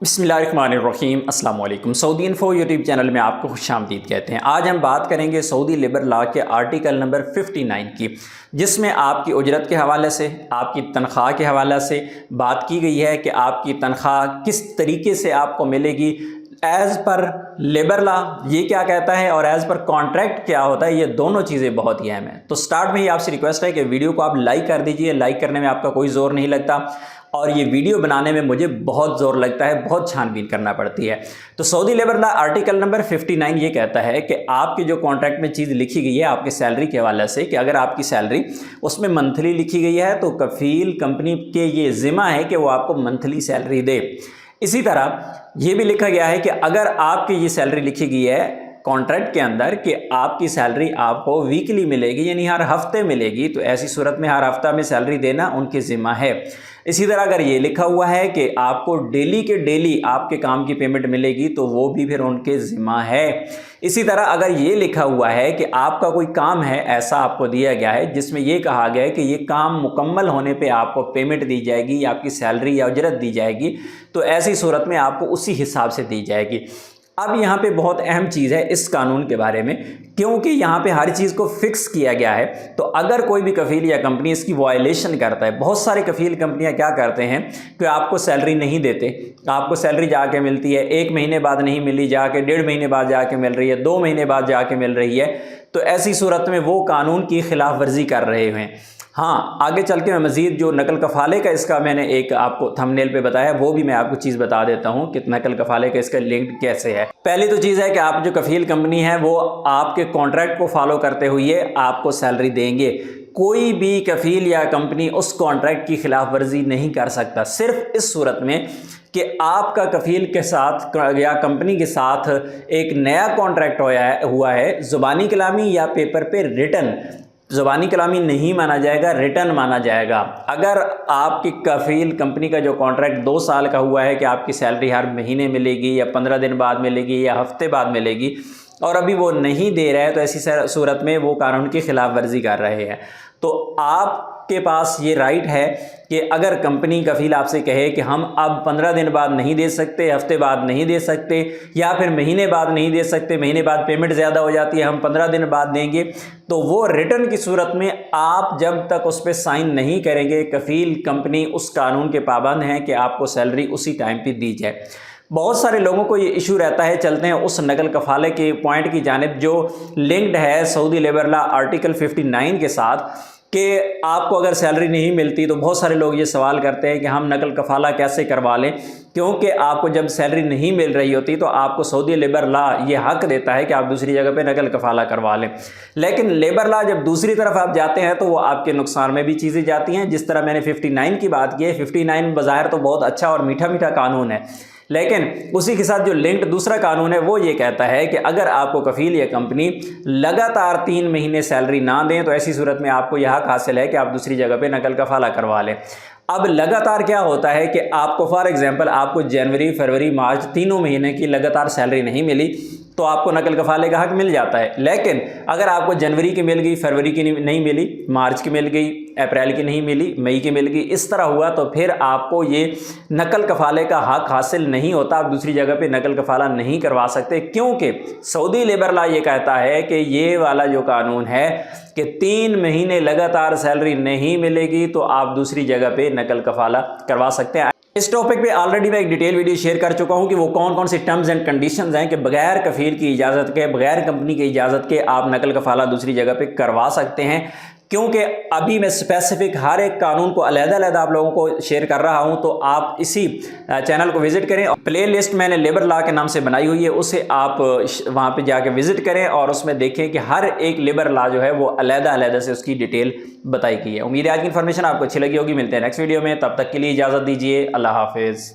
बिस्मिल्लाहिर्रहमानिर्रहीम अस्सलाम वालेकुम। सऊदी इन्फो यूट्यूब चैनल में आपको खुशामदीद कहते हैं। आज हम बात करेंगे सऊदी लेबर लॉ के आर्टिकल नंबर 59 की, जिसमें आपकी उजरत के हवाले से, आपकी तनख्वाह के हवाले से बात की गई है कि आपकी तनख्वाह किस तरीके से आपको मिलेगी एज़ पर लेबर लॉ ये क्या कहता है और एज़ पर कॉन्ट्रैक्ट क्या होता है। ये दोनों चीज़ें बहुत ही अहम हैं। तो स्टार्ट में ही आपसे रिक्वेस्ट है कि वीडियो को आप लाइक कर दीजिए। लाइक करने में आपका कोई ज़ोर नहीं लगता और ये वीडियो बनाने में मुझे बहुत ज़ोर लगता है, बहुत छानबीन करना पड़ती है। तो Saudi labour law article number 59 ये कहता है कि आपकी जो कॉन्ट्रैक्ट में चीज़ लिखी गई है आपके सैलरी के हवाले से, कि अगर आपकी सैलरी उसमें मंथली लिखी गई है तो कफ़ील कंपनी के ये ज़िम्मा है कि वो आपको मंथली सैलरी दे। इसी तरह ये भी लिखा गया है कि अगर आपकी ये सैलरी लिखी गई है कॉन्ट्रैक्ट के अंदर कि आपकी सैलरी आपको वीकली मिलेगी, यानी हर हफ्ते मिलेगी, तो ऐसी सूरत में हर हफ्ता में सैलरी देना उनकी ज़िम्मा है। इसी तरह अगर ये लिखा हुआ है कि आपको डेली के डेली आपके काम की पेमेंट मिलेगी तो वो भी फिर उनके ज़िम्मा है। इसी तरह अगर ये लिखा हुआ है कि आपका कोई काम है ऐसा आपको दिया गया है जिसमें ये कहा गया है कि ये काम मुकम्मल होने पे आपको पेमेंट दी जाएगी या आपकी सैलरी या उजरत दी जाएगी, तो ऐसी सूरत में आपको उसी हिसाब से दी जाएगी। अब यहाँ पे बहुत अहम चीज़ है इस कानून के बारे में, क्योंकि यहाँ पे हर चीज़ को फिक्स किया गया है। तो अगर कोई भी कफ़ील या कंपनी इसकी वायलेशन करता है, बहुत सारे कफ़ील कंपनियाँ क्या करते हैं कि आपको सैलरी नहीं देते, आपको सैलरी जाके मिलती है 1 महीने बाद नहीं मिली, जाके 1.5 महीने बाद जाके मिल रही है, 2 महीने बाद जाके मिल रही है। तो ऐसी सूरत में वो कानून की खिलाफ वर्जी कर रहे हैं। हाँ, आगे चल के मैं मज़ीद जो नकल कफ़ाले का इसका मैंने एक आपको थंबनेल पे बताया, वो भी मैं आपको चीज़ बता देता हूँ कि नकल कफ़ाले का इसका लिंक कैसे है। पहली तो चीज़ है कि आप जो कफ़ील कंपनी है वो आपके कॉन्ट्रैक्ट को फॉलो करते हुए आपको सैलरी देंगे। कोई भी कफ़ील या कंपनी उस कॉन्ट्रैक्ट की खिलाफ वर्जी नहीं कर सकता, सिर्फ इस सूरत में कि आपका कफ़ील के साथ या कंपनी के साथ एक नया कॉन्ट्रैक्ट हुआ है, ज़ुबानी कलामी या पेपर पे रिटन। ज़ुबानी कलामी नहीं माना जाएगा, रिटर्न माना जाएगा। अगर आपकी कफ़ील कंपनी का जो कॉन्ट्रैक्ट 2 साल का हुआ है कि आपकी सैलरी हर महीने मिलेगी या 15 दिन बाद मिलेगी या हफ्ते बाद मिलेगी और अभी वो नहीं दे रहा है, तो ऐसी सूरत में वो कानून की खिलाफ वर्जी कर रहे हैं। तो आपके पास ये राइट है कि अगर कंपनी कफ़ील आपसे कहे कि हम अब 15 दिन बाद नहीं दे सकते, हफ्ते बाद नहीं दे सकते या फिर महीने बाद नहीं दे सकते, महीने बाद पेमेंट ज़्यादा हो जाती है, हम 15 दिन बाद देंगे, तो वो रिटर्न की सूरत में आप जब तक उस पर साइन नहीं करेंगे, कफ़ील कंपनी उस कानून के पाबंद हैं कि आपको सैलरी उसी टाइम पर दी जाए। बहुत सारे लोगों को ये इशू रहता है, चलते हैं उस नकल कफ़ाले के पॉइंट की जानिब जो लिंक्ड है सऊदी लेबर लॉ आर्टिकल 59 के साथ, कि आपको अगर सैलरी नहीं मिलती तो बहुत सारे लोग ये सवाल करते हैं कि हम नकल कफ़ाला कैसे करवा लें, क्योंकि आपको जब सैलरी नहीं मिल रही होती तो आपको सऊदी लेबर लॉ ये हक देता है कि आप दूसरी जगह पे नकल कफ़ाला करवा लें। लेकिन लेबर लॉ जब दूसरी तरफ आप जाते हैं तो वो आपके नुकसान में भी चीज़ें जाती हैं। जिस तरह मैंने 59 की बात की है, 59 बज़ाहिर तो बहुत अच्छा और मीठा मीठा कानून है, लेकिन उसी के साथ जो लिंक्ड दूसरा कानून है वो ये कहता है कि अगर आपको कफ़ील या कंपनी लगातार 3 महीने सैलरी ना दें तो ऐसी सूरत में आपको यह हक हासिल है कि आप दूसरी जगह पे नकल कफ़ाला करवा लें। अब लगातार क्या होता है कि आपको फॉर एग्जांपल आपको जनवरी, फरवरी, मार्च 3 महीने की लगातार सैलरी नहीं मिली तो आपको नकल कफ़ाले का हक मिल जाता है। लेकिन अगर आपको जनवरी की मिल गई, फरवरी की नहीं मिली, मार्च की मिल गई, अप्रैल की नहीं मिली, मई की मिल गई, इस तरह हुआ तो फिर आपको ये नकल कफ़ाले का हक हासिल नहीं होता, आप दूसरी जगह पे नकल कफ़ाला नहीं करवा सकते, क्योंकि सऊदी लेबर लॉ ये कहता है कि ये वाला जो कानून है कि 3 महीने लगातार सैलरी नहीं मिलेगी तो आप दूसरी जगह पे नकल कफ़ाला करवा सकते हैं। इस टॉपिक पे ऑलरेडी मैं एक डिटेल वीडियो शेयर कर चुका हूं कि वो कौन कौन सी टर्म्स एंड कंडीशंस हैं कि बगैर कफ़ील की इजाज़त के, बगैर कंपनी की इजाज़त के आप नकल कफ़ाला दूसरी जगह पे करवा सकते हैं। क्योंकि अभी मैं स्पेसिफिक हर एक कानून को अलग-अलग आप लोगों को शेयर कर रहा हूं, तो आप इसी चैनल को विज़िट करें। प्ले लिस्ट मैंने लेबर लॉ के नाम से बनाई हुई है, उसे आप वहां पे जाके विज़िट करें और उसमें देखें कि हर एक लेबर लॉ जो है वो अलग-अलग से उसकी डिटेल बताई गई है। उम्मीद है आज की इन्फॉर्मेशन आपको अच्छी लगी होगी। मिलते हैं नेक्स्ट वीडियो में, तब तक के लिए इजाज़त दीजिए। अल्लाह हाफिज़।